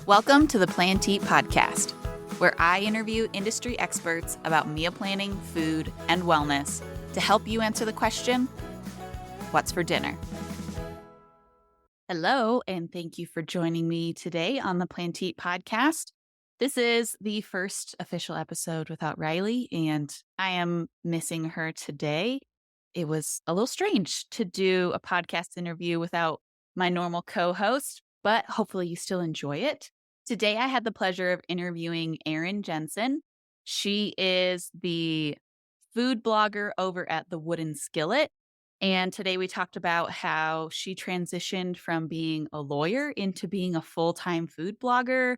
Welcome to the Plan to Eat podcast, where I interview industry experts about meal planning, food, and wellness to help you answer the question, what's for dinner? Hello, and thank you for joining me today on the Plan to Eat podcast. This is the first official episode without Riley, and I am missing her today. It was a little strange to do a podcast interview without my normal co-host, but hopefully you still enjoy it. Today, I had the pleasure of interviewing Erin Jensen. She is the food blogger over at the Skillet. And today we talked about how she transitioned from being a lawyer into being a full-time food blogger,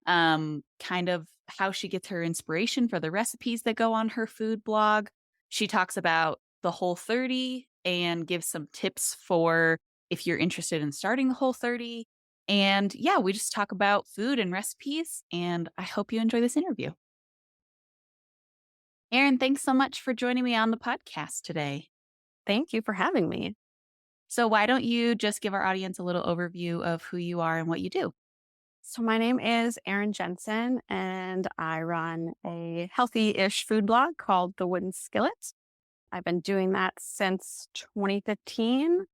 kind of how she gets her inspiration for the recipes that go on her food blog. She talks about the Whole30 and gives some tips for if you're interested in starting the Whole30. And yeah, we just talk about food and recipes, and I hope you enjoy this interview. Erin, thanks so much for joining me on the podcast today. Thank you for having me. So why don't you just give our audience a little overview of who you are and what you do? So my name is Erin Jensen, and I run a healthy-ish food blog called The Skillet. I've been doing that since 2015.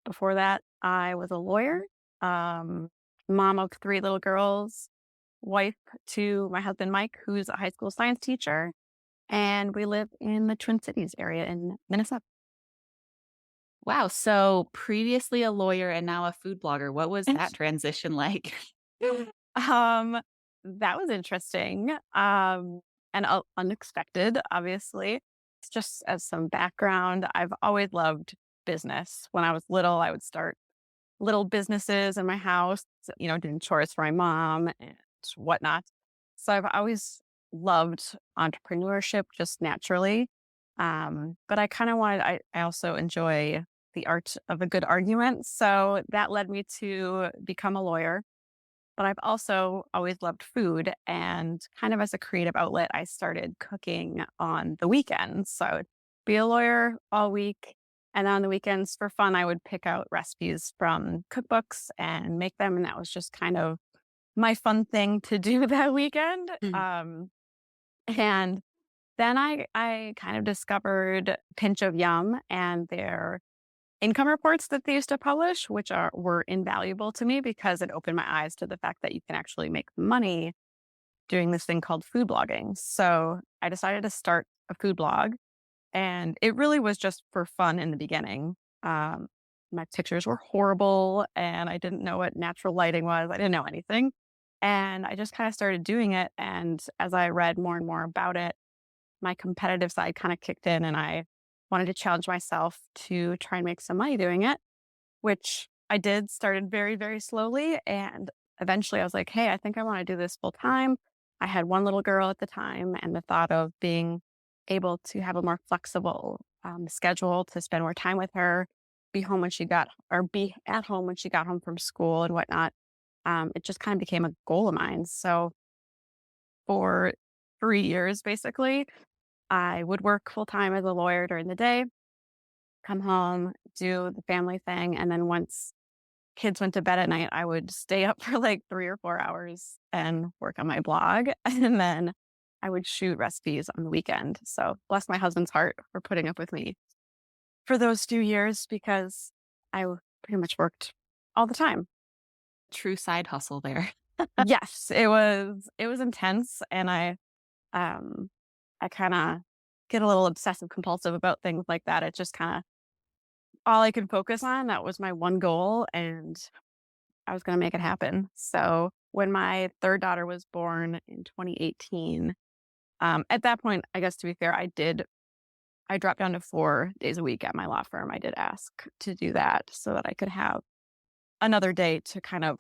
Before that, I was a lawyer, mom of 3 little girls, wife to my husband, Mike, who's a high school science teacher, and we live in the Twin Cities area in Minnesota. Wow, so previously a lawyer and now a food blogger. What was that transition like? Um, that was interesting, and unexpected, obviously. It's just as some background, I've always loved business. When I was little, I would start little businesses in my house, doing chores for my mom and whatnot. So I've always loved entrepreneurship just naturally. But I kind of I also enjoy the art of a good argument. So that led me to become a lawyer. But I've also always loved food, and kind of as a creative outlet, I started cooking on the weekends. So I would be a lawyer all week, and on the weekends for fun, I would pick out recipes from cookbooks and make them, and that was just kind of my fun thing to do that weekend. Mm. And then I kind of discovered Pinch of Yum and their income reports that they used to publish, which were invaluable to me because it opened my eyes to the fact that you can actually make money doing this thing called food blogging. So I decided to start a food blog, and it really was just for fun in the beginning. Um, my pictures were horrible, and I didn't know what natural lighting was. I didn't know anything. And I just kind of started doing it. And as I read more and more about it, my competitive side kind of kicked in, and I wanted to challenge myself to try and make some money doing it, which I did. Started very, very slowly. And eventually I was like, hey, I think I want to do this full time. I had one little girl at the time, and the thought of being able to have a more flexible schedule to spend more time with her, be at home when she got home from school and whatnot. It just kind of became a goal of mine. So for 3 years, basically, I would work full time as a lawyer during the day, come home, do the family thing, and then once kids went to bed at night, I would stay up for like 3 or 4 hours and work on my blog, and then I would shoot recipes on the weekend. So bless my husband's heart for putting up with me for those few years because pretty much worked all the time. True side hustle there. Yes, it was intense, and um I kind of get a little obsessive compulsive about things like that. It's just kind of all I could focus on. That was my one goal, and I was going to make it happen. So when my third daughter was born in 2018, at that point, I guess to be fair, I dropped down to 4 days a week at my law firm. I did ask to do that so that I could have another day to kind of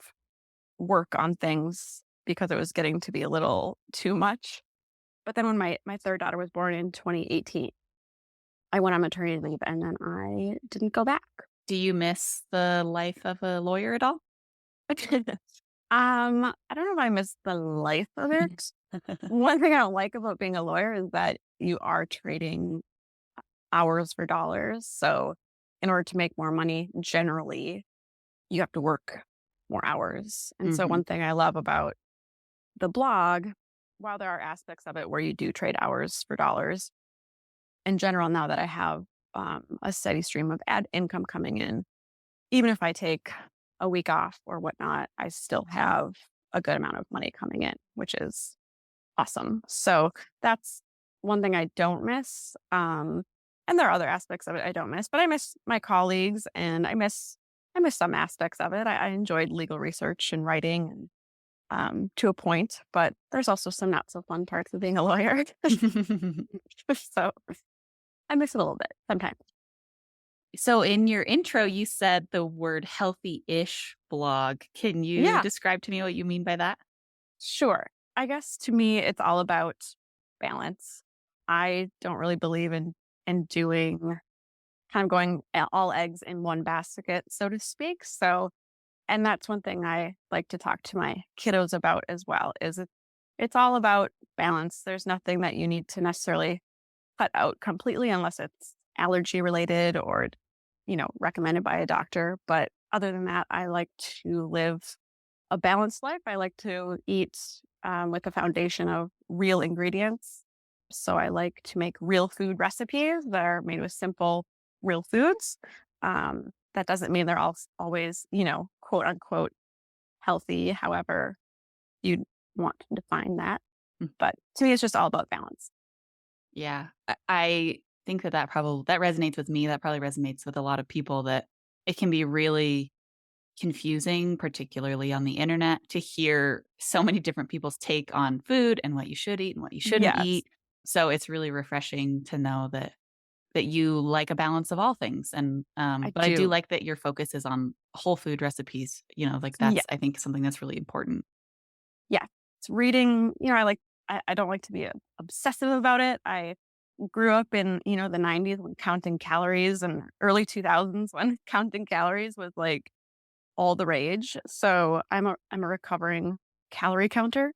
work on things because it was getting to be a little too much. But then when my third daughter was born in 2018, I went on maternity leave, and then I didn't go back. Do you miss the life of a lawyer at all? I don't know if I miss the life of it. One thing I don't like about being a lawyer is that you are trading hours for dollars. So in order to make more money, generally, you have to work more hours. And so Mhm. one thing I love about the blog, while there are aspects of it where you do trade hours for dollars, in general, now that I have a steady stream of ad income coming in, even if I take a week off or whatnot, I still have a good amount of money coming in, which is awesome. So that's one thing I don't miss. And there are other aspects of it I don't miss, but I miss my colleagues and I miss some aspects of it. I enjoyed legal research and writing to a point, but there's also some not so fun parts of being a lawyer. So I miss it a little bit sometimes. So in your intro, you said the word healthy-ish blog. Can you Yeah, describe to me what you mean by that? sure. I guess to me, it's all about balance. I don't really believe in doing kind of going all eggs in one basket, so to speak. So, and that's one thing I like to talk to my kiddos about as well. It's all about balance. There's nothing that you need to necessarily cut out completely unless it's allergy related or recommended by a doctor. But other than that, I like to live a balanced life. I like to eat with a foundation of real ingredients. So I like to make real food recipes that are made with simple, real foods. That doesn't mean they're all always, quote unquote, healthy, however you want to define that. Mm. But to me, it's just all about balance. Yeah. I think that that resonates with me. That probably resonates with a lot of people that it can be really confusing, particularly on the internet, to hear so many different people's take on food and what you should eat and what you shouldn't Yes, eat. So it's really refreshing to know that you like a balance of all things. And I but I do do. like that your focus is on whole food recipes. Like Yeah. that's I think something that's really important. Yeah. It's reading, I don't like to be obsessive about it. I grew up in, the 90s when counting calories and early 2000s when counting calories was like all the rage. So I'm a recovering calorie counter.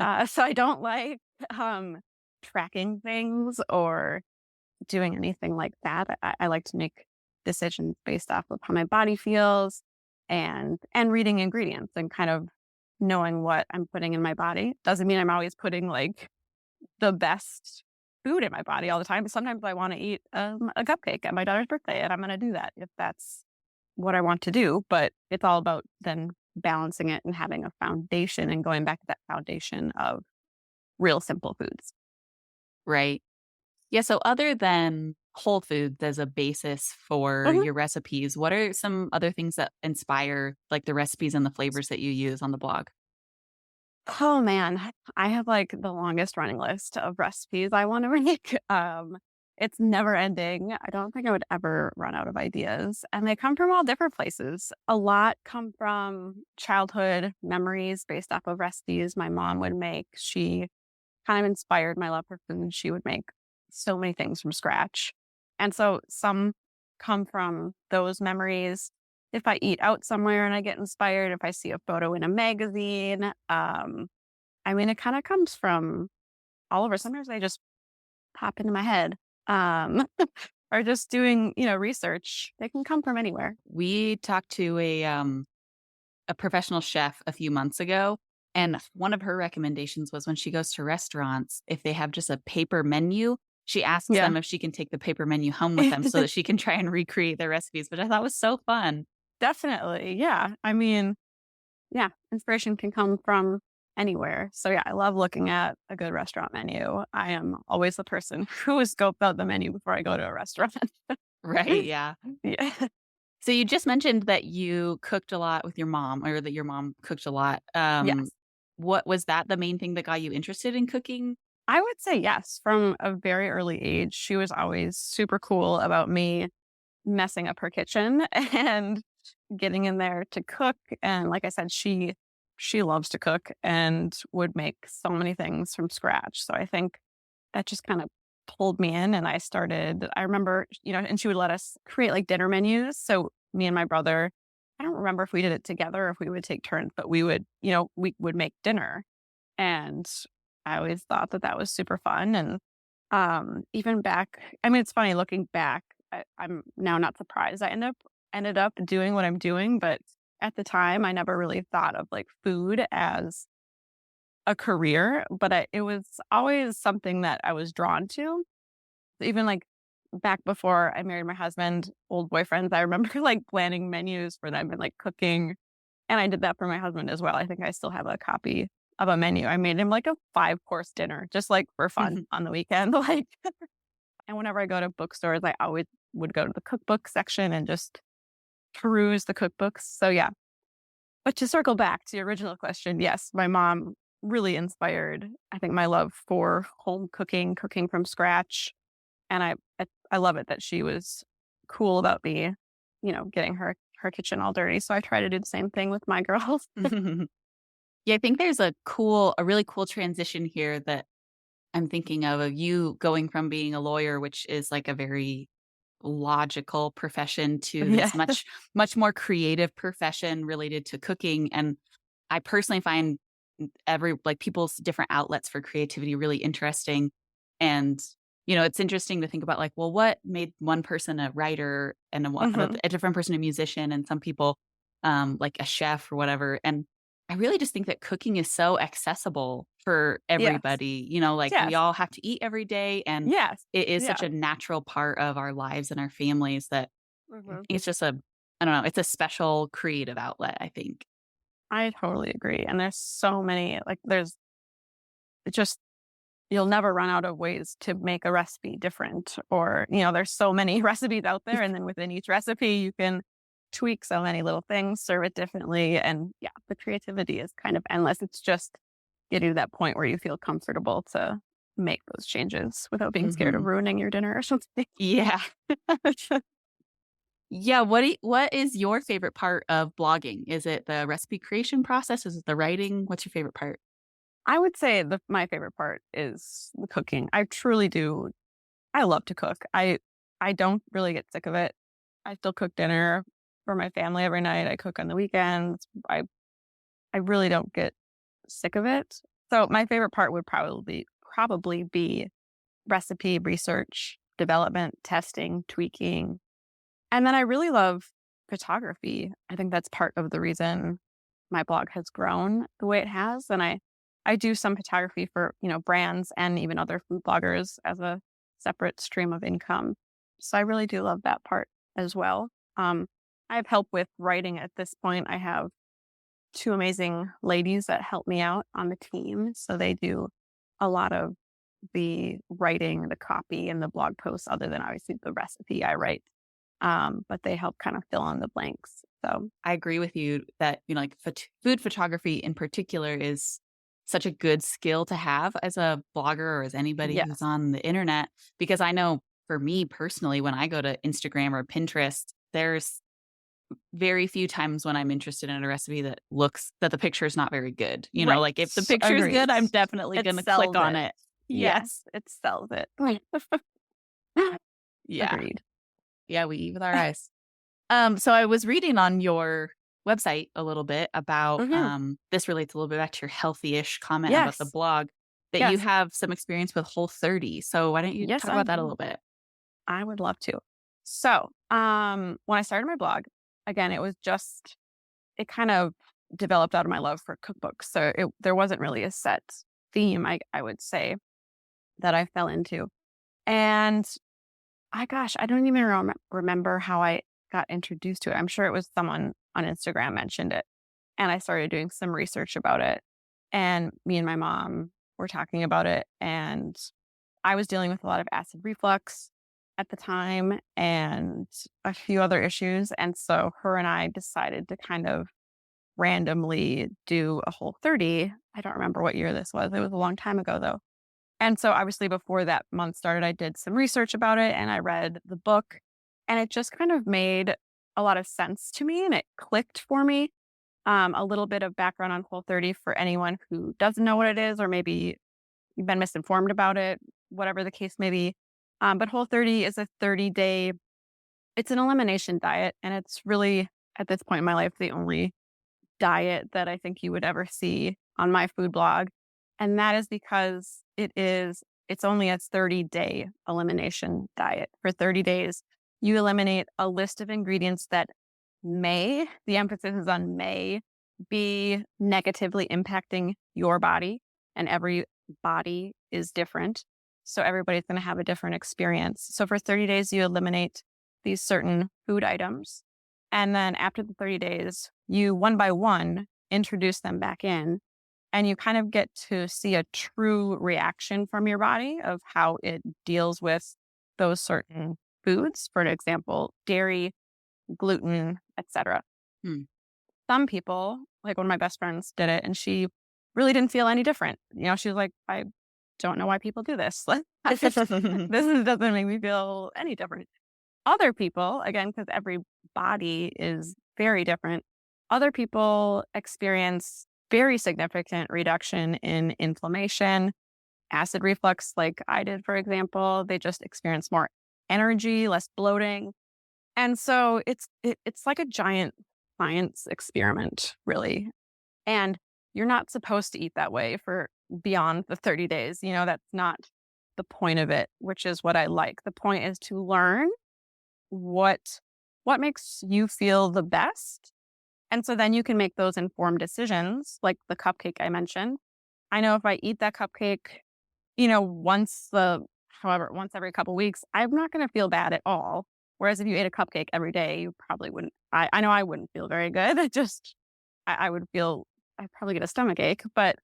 So I don't like um tracking things or doing anything like that. I like to make decisions based off of how my body feels and reading ingredients and kind of knowing what I'm putting in my body. Doesn't mean I'm always putting like the best food in my body all the time. Sometimes I want to eat a cupcake at my daughter's birthday, and I'm going to do that if that's what I want to do. But it's all about then balancing it and having a foundation and going back to that foundation of real simple foods. Right. Yeah, so other than whole foods as a basis for Mhm. your recipes, what are some other things that inspire, like, the recipes and the flavors that you use on the blog? Oh man, I have like the longest running list of recipes I want to make. It's never ending. I don't think I would ever run out of ideas. And they come from all different places. A lot come from childhood memories based off of recipes my mom would make. She kind of inspired my love for food. She would make so many things from scratch. And so some come from those memories. If I eat out somewhere and I get inspired, if I see a photo in a magazine, I mean, it kind of comes from all over. Sometimes they just pop into my head. Um, or just doing, research. They can come from anywhere. We talked to a professional chef a few months ago, and one of her recommendations was when she goes to restaurants, if they have just a paper menu, she asks Yeah. them if she can take the paper menu home with them so that she can try and recreate their recipes, which I thought was so fun. Definitely. Yeah. I mean, yeah, inspiration can come from anywhere. So yeah, I love looking at a good restaurant menu. I am always the person who has scoped out the menu before I go to a restaurant. Right, yeah. Yeah. So you just mentioned that you cooked a lot with your mom or that your mom cooked a lot. Yes. What was that the main thing that got you interested in cooking? I would say yes. From a very early age, she was always super cool about me messing up her kitchen and getting in there to cook. And like I said, she loves to cook and would make so many things from scratch. So I think that just kind of pulled me in and I remember, and she would let us create like dinner menus. So me and my brother, I don't remember if we did it together or if we would take turns, but we would make dinner. And I always thought that that was super fun. And even back, I mean, it's funny looking back, I'm now not surprised I ended up doing what I'm doing, but at the time. I never really thought of like food as a career, but it was always something that I was drawn to. Even like back before I married my husband, old boyfriends, I remember like planning menus for them and like cooking. And I did that for my husband as well. I think I still have a copy of a menu. I made him like a 5-course dinner just like for fun on the weekend. Like, and whenever I go to bookstores, I always would go to the cookbook section and just peruse the cookbooks. So yeah. But to circle back to your original question, yes, my mom really inspired, I think, my love for home cooking, cooking from scratch. And I love it that she was cool about me, getting her kitchen all dirty. So I try to do the same thing with my girls. Yeah, I think there's a really cool transition here that I'm thinking of you going from being a lawyer, which is like a very logical profession, to Yeah. this much more creative profession related to cooking. And I personally find people's different outlets for creativity really interesting. And it's interesting to think about, like, well, what made one person a writer and Hmm. a different person a musician, and some people like a chef or whatever. And I really just think that cooking is so accessible for Yes. everybody. Like, we Yes. all have to eat every day, and Yes. it is such Yes. a natural part of our lives and our families that Hmm. it's just I don't know, it's a special creative outlet, I think. I totally agree. And there's so many, like, it's just, you'll never run out of ways to make a recipe different. Or, there's so many recipes out there. And then within each recipe, you can tweak so many little things, serve it differently. And yeah, the creativity is kind of endless. It's just getting to that point where you feel comfortable to make those changes without being scared of Mhm. ruining your dinner or something. Yeah. Yeah, what is your favorite part of blogging? Is it the recipe creation process? Is it the writing? What's your favorite part? I would say my favorite part is the cooking. I truly do. I love to cook. I don't really get sick of it. I still cook dinner for my family every night. I cook on the weekends. I really don't get sick of it. So my favorite part would probably be recipe research, development, testing, tweaking. And then I really love photography. I think that's part of the reason my blog has grown the way it has. And I do some photography for, brands and even other food bloggers as a separate stream of income. So I really do love that part as well. I have help with writing at this point. I have two amazing ladies that help me out on the team. So they do a lot of the writing, the copy, and the blog posts, other than obviously the recipe I write. But they help kind of fill in the blanks. So I agree with you that, like, food photography in particular is such a good skill to have as a blogger or as anybody who's yes, on the internet, because I know for me personally, when I go to Instagram or Pinterest, there's very few times when I'm interested in a recipe that the picture is not very good. right. Like, if the picture is Agreed. good, I'm definitely It gonna click sells on it. it. Yeah. Yes, it sells it. Yeah. Agreed. Yeah, we eat with our eyes. So I was reading on your website a little bit about, Hmm. this relates a little bit back to your healthy-ish comment about the Yes. blog, that you Yes. have some experience with Whole30. So why don't you Yes, talk I about that a do. little bit? I would love to. So, when I started my blog, again, it kind of developed out of my love for cookbooks. So there wasn't really a set theme, I would say, that I fell into. And I don't even remember how I got introduced to it. I'm sure it was someone on Instagram mentioned it. And I started doing some research about it. And me and my mom were talking about it. And I was dealing with a lot of acid reflux at the time and a few other issues. And so her and I decided to kind of randomly do a Whole30. I don't remember what year this was. It was a long time ago though. And so obviously before that month started, I did some research about it and I read the book and it just kind of made a lot of sense to me and it clicked for me. A little bit of background on Whole30 for anyone who doesn't know what it is, or maybe you've been misinformed about it, whatever the case may be. But Whole30 is a 30-day, it's an elimination diet. And it's really, at this point in my life, the only diet that I think you would ever see on my food blog. And that is because it's only a 30-day elimination diet. For 30 days, you eliminate a list of ingredients that the emphasis is on may be negatively impacting your body, and every body is different. So everybody's going to have a different experience. So for 30 days, you eliminate these certain food items. And then after the 30 days, you one by one introduce them back in, and you kind of get to see a true reaction from your body of how it deals with those certain foods. For example, dairy, gluten, etc. Hmm. Some people, like one of my best friends did it, and she really didn't feel any different. She was like, I don't know why people do this. Doesn't make me feel any different. Other people, again, because every body is very different, other people experience very significant reduction in inflammation, acid reflux, like I did, for example. They just experience more energy, less bloating. And so it's like a giant science experiment, really. And you're not supposed to eat that way for beyond the 30 days. That's not the point of it, which is what I like. The point is to learn what makes you feel the best. And so then you can make those informed decisions, like the cupcake I mentioned. I know if I eat that cupcake, once every couple weeks, I'm not going to feel bad at all. Whereas if you ate a cupcake every day, you probably wouldn't. I know I wouldn't feel very good. I would feel, I'd probably get a stomach ache, but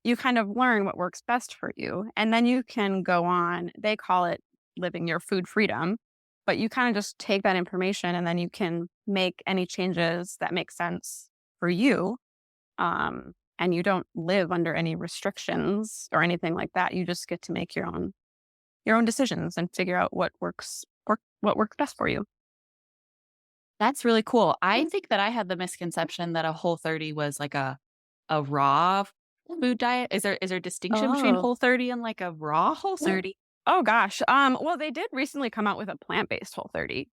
you kind of learn what works best for you. And then you can go on, they call it living your food freedom, but you kind of just take that information and then you can make any changes that make sense for you. And you don't live under any restrictions or anything like that. You just get to make your own decisions and figure out what works best for you. That's really cool. I think that I had the misconception that a Whole30 was like a raw food diet. Is there distinction between Oh. Whole30 and like a raw Whole30? Oh gosh. Well, they did recently come out with a plant-based Whole30.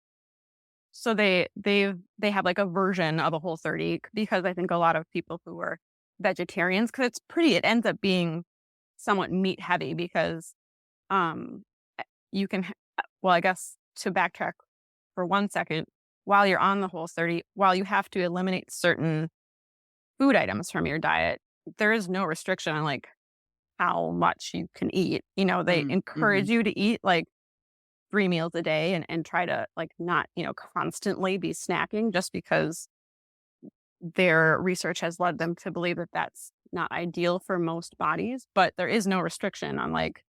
So they have like a version of a Whole30 because I think a lot of people who are vegetarians, because it ends up being somewhat meat heavy because um you can well, I guess to backtrack for 1 second, while you're on the Whole30, while you have to eliminate certain food items from your diet, there is no restriction on like how much you can eat. They Mhm. encourage you to eat like 3 meals a day and try to like not, constantly be snacking just because their research has led them to believe that that's not ideal for most bodies. But there is no restriction on like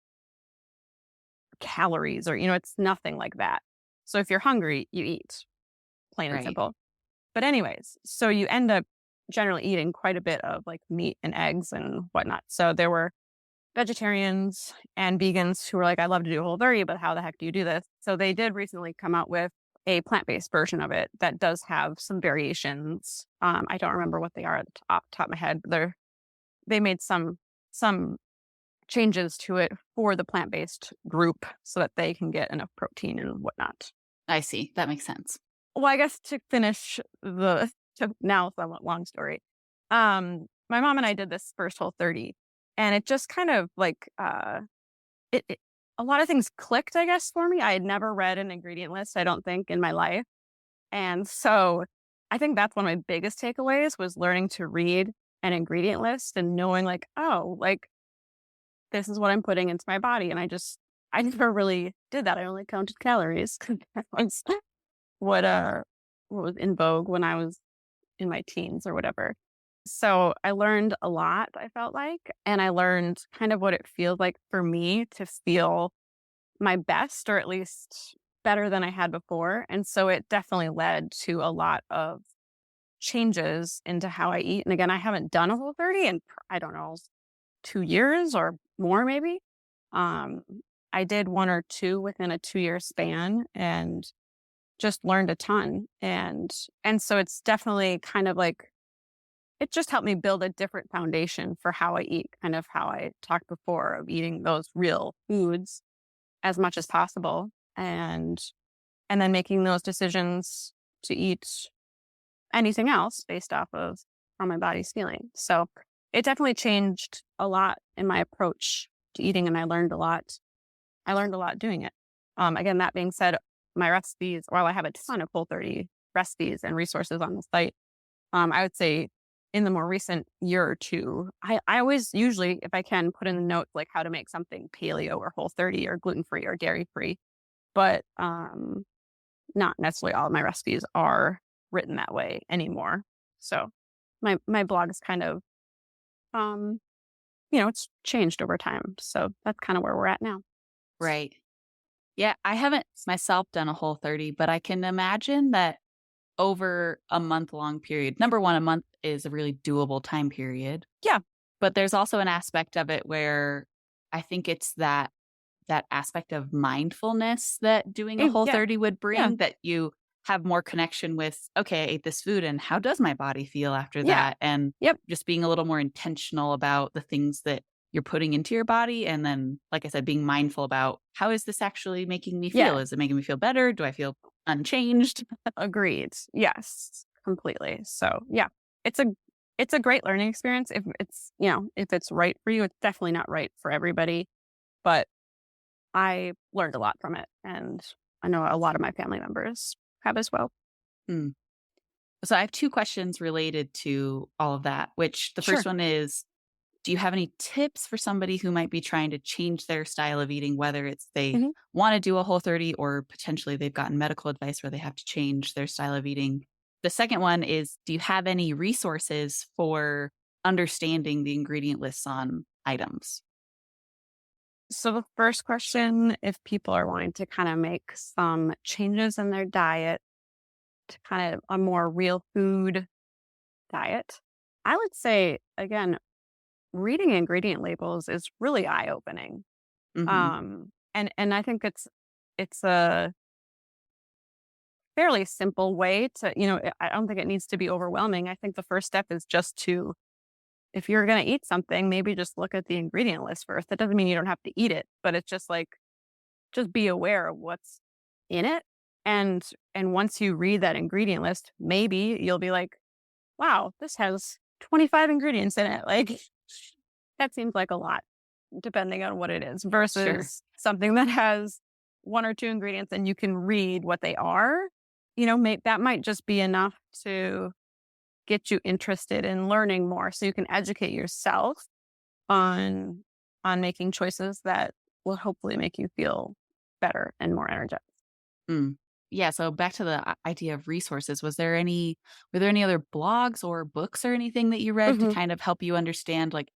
calories or, it's nothing like that. So if you're hungry, you eat, plain and Right. simple. But anyways, so you end up generally eating quite a bit of like meat and eggs and whatnot. So there were vegetarians and vegans who were like, I love to do Whole30, but how the heck do you do this? So they did recently come out with a plant-based version of it that does have some variations. I don't remember what they are at the top of my head, but they made some changes to it for the plant-based group so that they can get enough protein and whatnot. I see. That makes sense. Well, I guess to finish now somewhat long story, my mom and I did this first Whole30, and it just kind of like it a lot of things clicked, I guess, for me. I had never read an ingredient list, I don't think, in my life, and so I think that's one of my biggest takeaways was learning to read an ingredient list and knowing like, oh, like this is what I'm putting into my body, and I never really did that. I only counted calories. That was what was in vogue when I was in my teens or whatever. So I learned a lot, I felt like, and I learned kind of what it feels like for me to feel my best or at least better than I had before. And so it definitely led to a lot of changes into how I eat. And again, I haven't done a Whole30 in, I don't know, 2 years or more maybe. Um, I did one or two within a 2-year span and just learned a ton. And so it's definitely kind of like it just helped me build a different foundation for how I eat, kind of how I talked before of eating those real foods as much as possible and then making those decisions to eat anything else based off of how my body's feeling. So it definitely changed a lot in my approach to eating and I learned a lot. I learned a lot doing it. Again, that being said, my recipes, while I have a ton of Whole30 recipes and resources on the site. I would say in the more recent year or two, I always usually, if I can, put in the notes like how to make something paleo or Whole30 or gluten free or dairy free. But not necessarily all of my recipes are written that way anymore. So my blog is kind of um, it's changed over time. So that's kind of where we're at now. Right. Yeah, I haven't myself done a Whole30, but I can imagine that over a month-long period, number 1, a month is a really doable time period, Yeah. but there's also an aspect of it where I think it's that aspect of mindfulness that doing a Yeah. Whole30 would Yeah. bring, that you have more connection with, "Okay, I ate this food, and how does my body feel after Yeah. that?" And Yep. just being a little more intentional about the things that you're putting into your body, and then, like I said, being mindful about, "How is this actually making me feel? Yeah. Is it making me feel better? Do I feel unchanged?" Agreed. Yes. Completely. So yeah. It's a it's a great learning experience if if it's right for you. It's definitely not right for everybody, but I learned a lot from it, and I know a lot of my family members have as well. Mm. So I have 2 questions related to all of that, which the first Sure. one is, do you have any tips for somebody who might be trying to change their style of eating, whether it's they Mhm. wanna do a Whole30 or potentially they've gotten medical advice where they have to change their style of eating? The second one is, do you have any resources for understanding the ingredient lists on items? So the first question, if people are wanting to kind of make some changes in their diet to kind of a more real food diet, I would say again, reading ingredient labels is really eye opening. Mhm. And I think it's a fairly simple way to, I don't think it needs to be overwhelming. I think the first step is just to, if you're going to eat something, maybe just look at the ingredient list first. That doesn't mean you don't have to eat it, but it's just like, just be aware of what's in it. And once you read that ingredient list, maybe you'll be like, wow, this has 25 ingredients in it. Like that seems like a lot depending on what it is Sure. versus something that has one or two ingredients and you can read what they are. That might just be enough to get you interested in learning more so you can educate yourself on making choices that will hopefully make you feel better and more energized. Mm. Yeah, so back to the idea of resources, were there any other blogs or books or anything that you read to Mhm. kind of help you understand, like,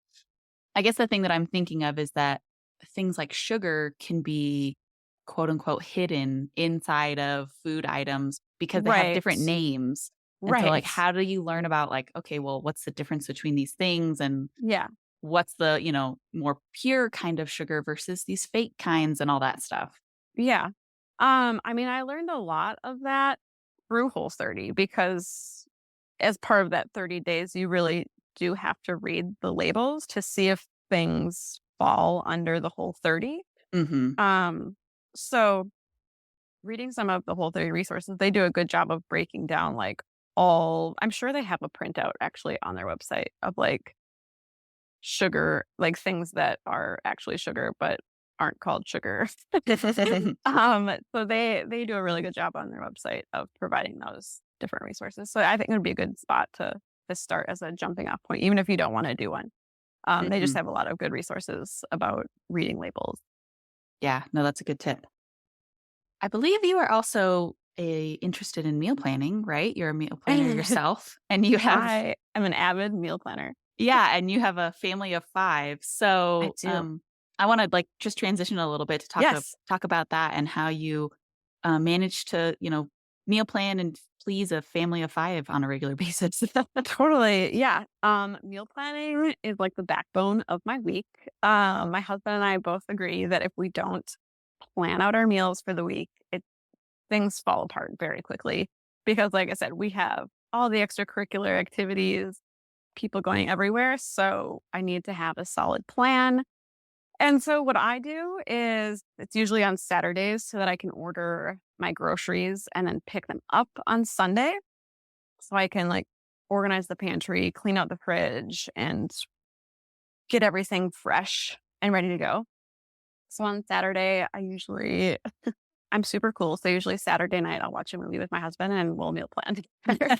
I guess the thing that I'm thinking of is that things like sugar can be, quote unquote, hidden inside of food items because they have Right. different names. And so, like, Right. how do you learn about, like, okay, well, what's the difference between these things, and Yeah. what's the, more pure kind of sugar versus these fake kinds and all that stuff? Yeah. I mean, I learned a lot of that through Whole30 because as part of that 30 days, you really do have to read the labels to see if things fall under the Whole30. Hmm. Um, so reading some of the Whole30 resources, they do a good job of breaking down like I'm sure they have a printout actually on their website of like sugar, like things that are actually sugar but aren't called sugar. So they do a really good job on their website of providing those different resources. So I think it would be a good spot to start as a jumping off point, even if you don't want to do one. They just Hmm. have a lot of good resources about reading labels. Yeah, no, that's a good tip. I believe you are also interested in meal planning, right? You're a meal planner yourself, and you have, I am an avid meal planner. yeah, and you have a family of 5. I So, do. I wanna, like, just transition a little bit to Yes. talk about that and how you, manage to, meal plan and please a family of 5 on a regular basis. Totally. Yeah. Meal planning is like the backbone of my week. My husband and I both agree that if we don't plan out our meals for the week, things fall apart very quickly because, like I said, we have all the extracurricular activities, people going everywhere. So I need to have a solid plan. And so what I do is it's usually on Saturdays so that I can order my groceries and then pick them up on Sunday so I can like organize the pantry, clean out the fridge, and get everything fresh and ready to go. So on Saturday, I usually I'm super cool. So usually Saturday night, I'll watch a movie with my husband and we'll meal plan together.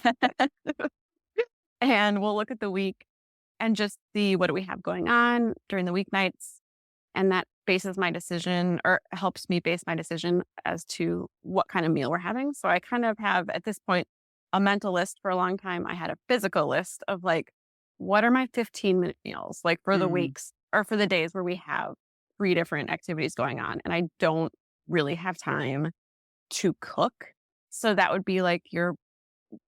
And we'll look at the week and just see what do we have going on during the weeknights. And that bases my decision or helps me base my decision as to what kind of meal we're having. So I kind of have at this point a mental list. For a long time. I had a physical list of like, what are my 15-minute meals like for the Mm, weeks or for the days where we have three different activities going on. And I don't really have time to cook. So that would be like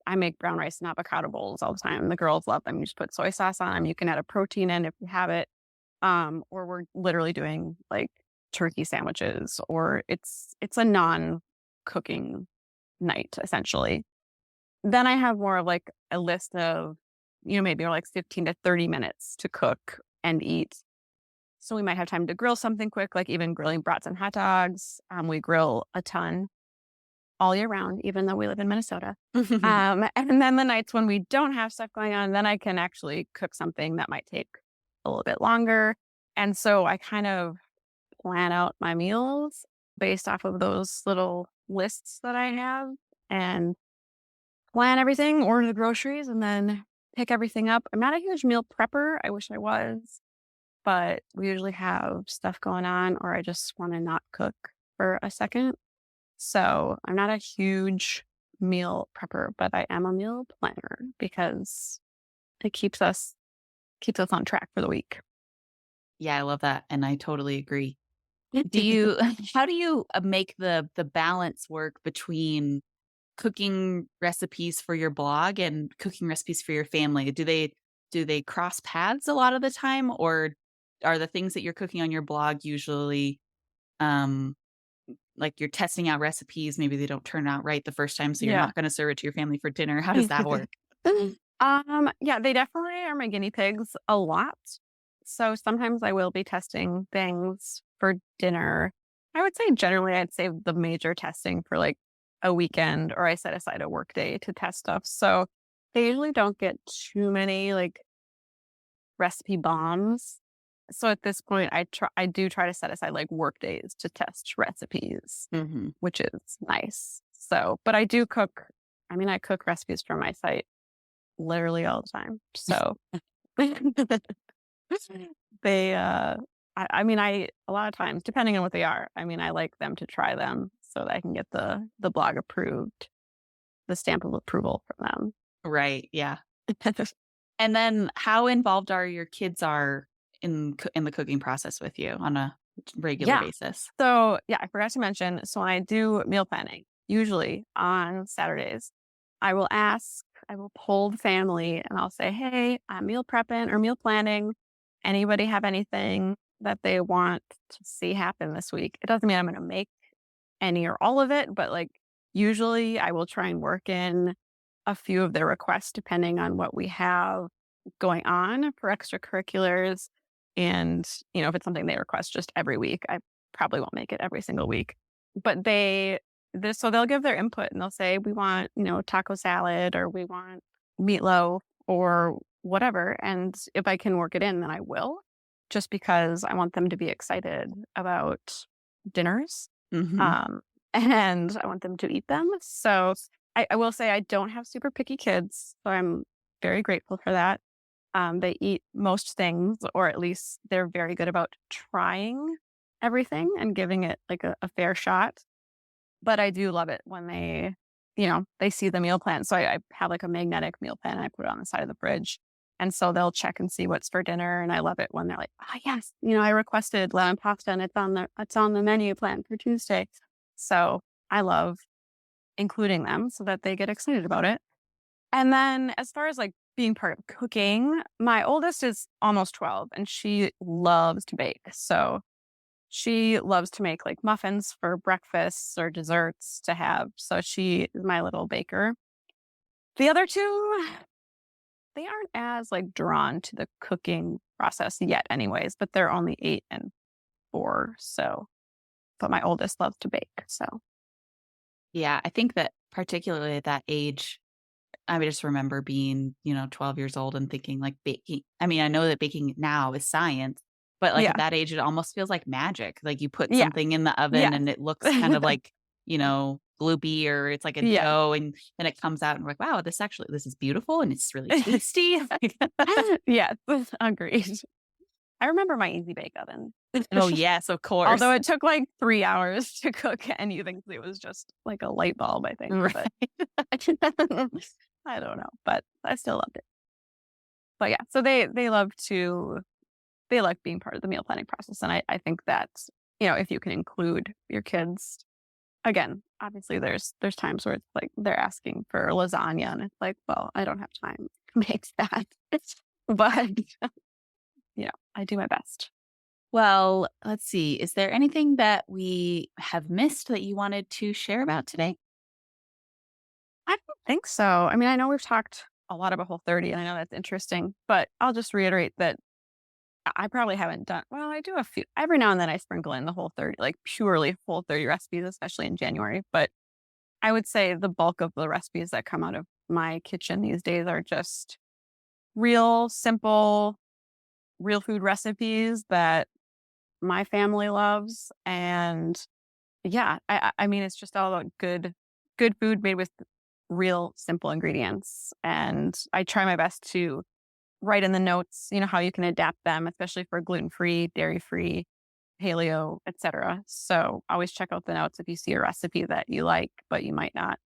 I make brown rice and avocado bowls all the time. The girls love them. You just put soy sauce on them. You can add a protein in if you have it. Or we're literally doing like turkey sandwiches, or it's a non-cooking night essentially. Then I have more of like a list of, maybe like 15 to 30 minutes to cook and eat. So we might have time to grill something quick, like even grilling brats and hot dogs. We grill a ton all year round, even though we live in Minnesota. And then the nights when we don't have stuff going on, then I can actually cook something that might take a little bit longer. And so I kind of plan out my meals based off of those little lists that I have and plan everything, order the groceries, and then pick everything up. I'm not a huge meal prepper. I wish I was, but we usually have stuff going on, or I just want to not cook for a second. So I'm not a huge meal prepper, but I am a meal planner because it keeps us on track for the week. yeah, I love that, and I totally agree. Do you how do you, make the balance work between cooking recipes for your blog and cooking recipes for your family? Do they cross paths a lot of the time, or are the things that you're cooking on your blog usually, um, like you're testing out recipes, maybe they don't turn out right the first time, so you're Yeah. not gonna serve it to your family for dinner? How does that work? Yeah, they definitely are my guinea pigs a lot. So sometimes I will be testing things for dinner. I would say generally I'd save the major testing for like a weekend, or I set aside a work day to test stuff. So they usually don't get too many like recipe bombs. So at this point I do try to set aside like work days to test recipes, Mhm. which is nice. So, but I do cook. I mean, I cook recipes from my site literally all the time. So they, I mean, a lot of times, depending on what they are, I mean, I like them to try them so that I can get the blog approved, the stamp of approval from Right, yeah. them. And then how involved are your kids are in the cooking process with you on a regular Yeah. basis? So yeah, I forgot to mention. So when I do meal planning, usually on Saturdays, I will poll the family and I'll say, hey, I'm meal prepping or meal planning. Anybody have anything that they want to see happen this week? It doesn't mean I'm going to make any or all of it, but like usually I will try and work in a few of their requests depending on what we have going on for extracurriculars. And, if it's something they request just every week, I probably won't make it every single week. But so they'll give their input and they'll say, we want, taco salad, or we want meatloaf or whatever. And if I can work it in, then I will, just because I want them to be excited about dinners. Mhm. Um, and I want them to eat them. So I will say I don't have super picky kids. So I'm very grateful for that. They eat most things, or at least they're very good about trying everything and giving it like a fair shot. But I do love it when they see the meal plan. So I have like a magnetic meal plan and I put it on the side of the fridge. And so they'll check and see what's for dinner. And I love it when they're like, oh yes, I requested lemon pasta and it's on the menu plan for Tuesday. So I love including them so that they get excited about it. And then as far as like being part of cooking, my oldest is almost 12 and she loves to bake. So she loves to make like muffins for breakfasts or desserts to have. So she is my little baker. The other two, they aren't as like drawn to the cooking process yet anyways, but they're only 8 and 4. So, but my oldest loves to bake. So Yeah, I think that particularly at that age, I would just remember being, 12 years old and thinking like baking. I mean, I know that baking now is science, but like at yeah, that age, it almost feels like magic. Like you put yeah, something in the oven yes. and it looks kind of like gloopy or it's like a Yeah. dough and then it comes out and we're like, wow, this is beautiful and it's really tasty. Yes, agreed. I remember my Easy Bake Oven. Oh, yes, of course. Although it took like 3 hours to cook anything, it was just like a light bulb, I think, Right. but I don't know, but I still loved it. But yeah, so they like being part of the meal planning process, and I think that, if you can include your kids again, obviously there's times where it's like they're asking for lasagna, and it's like, well, I don't have time to make that. But, I do my best. Well, let's see. Is there anything that we have missed that you wanted to share about today? I don't think so. I mean, I know we've talked a lot about Whole30, and I know that's interesting, but I'll just reiterate that I probably haven't done well, I do a few every now and then I sprinkle in the Whole30, like purely Whole30 recipes, especially in January. But I would say the bulk of the recipes that come out of my kitchen these days are just real simple, real food recipes that my family loves. And yeah, I mean, it's just all about good food made with real simple ingredients. And I try my best to write in the notes, how you can adapt them, especially for gluten-free, dairy-free, paleo, etc. So always check out the notes if you see a recipe that you like, but you might not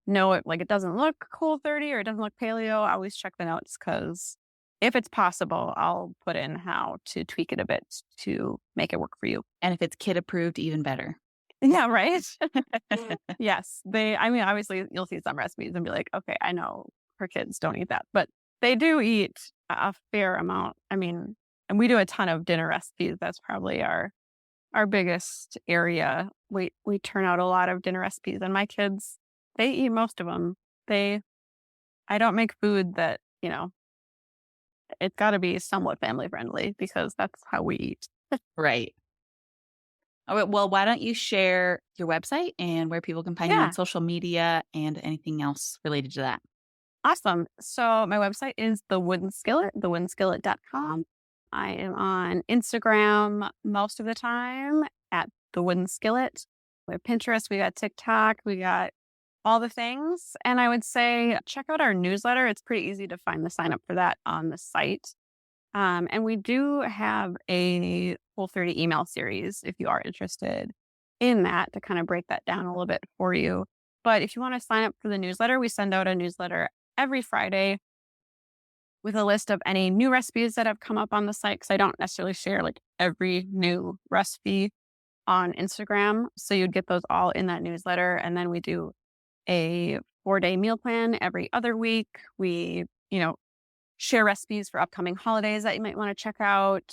know it. Like it doesn't look Whole30 or it doesn't look paleo. Always check the notes because if it's possible, I'll put in how to tweak it a bit to make it work for you. And if it's kid approved, even better. Yeah, right. Yes, I mean, obviously, you'll see some recipes and be like, okay, I know her kids don't eat that, but they do eat a fair amount. I mean, and we do a ton of dinner recipes. That's probably our biggest area. We turn out a lot of dinner recipes, and my kids, they eat most of them. I don't make food that it's got to be somewhat family friendly because that's how we eat. Right. All right. Well, why don't you share your website and where people can find you on Yeah, social media and anything else related to that? awesome. So my website is the Wooden Skillet, thewoodenskillet.com. I am on Instagram most of the time at the Wooden Skillet. We have Pinterest, we got TikTok, we got all the things. And I would say check out our newsletter. It's pretty easy to find the sign up for that on the site. And we do have a Whole30 email series if you are interested in that to kind of break that down a little bit for you. But if you want to sign up for the newsletter, we send out a newsletter every Friday with a list of any new recipes that have come up on the site because I don't necessarily share like every new recipe on Instagram. So you'd get those all in that newsletter. And then we do a 4-day meal plan every other week. We, share recipes for upcoming holidays that you might want to check out.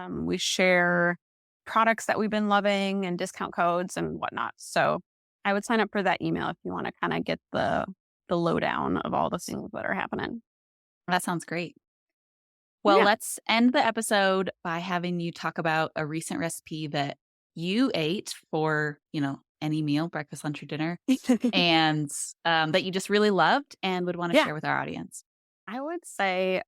We share products that we've been loving and discount codes and whatnot. So I would sign up for that email if you want to kind of get the lowdown of all the things that are happening. That sounds great. Well, Yeah. let's end the episode by having you talk about a recent recipe that you ate for, any meal, breakfast, lunch, or dinner, and that you just really loved and would want to Yeah. share with our audience. I would say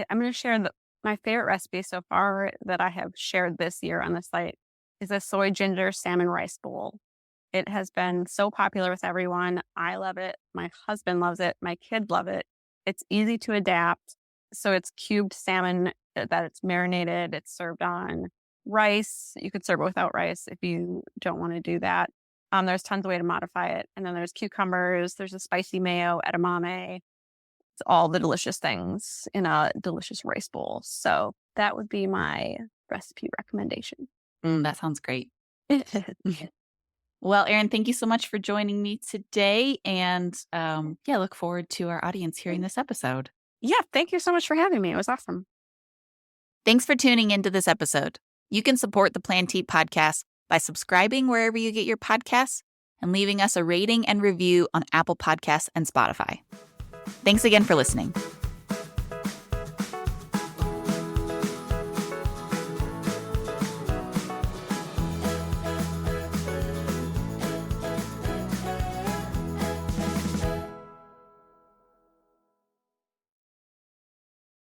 I'm going to share my favorite recipe so far that I have shared this year on the site is a soy ginger salmon rice bowl. It has been so popular with everyone. I love it. My husband loves it. My kids love it. It's easy to adapt. So it's cubed salmon that it's marinated. It's served on rice. You could serve it without rice if you don't want to do that. There's tons of way to modify it. And then there's cucumbers. There's a spicy mayo, edamame. It's all the delicious things in a delicious rice bowl. So that would be my recipe recommendation. That sounds great. Well, Erin, thank you so much for joining me today. And look forward to our audience hearing this episode. Yeah, thank you so much for having me. It was awesome. Thanks for tuning into this episode. You can support the Plan T podcast by subscribing wherever you get your podcasts and leaving us a rating and review on Apple Podcasts and Spotify. Thanks again for listening.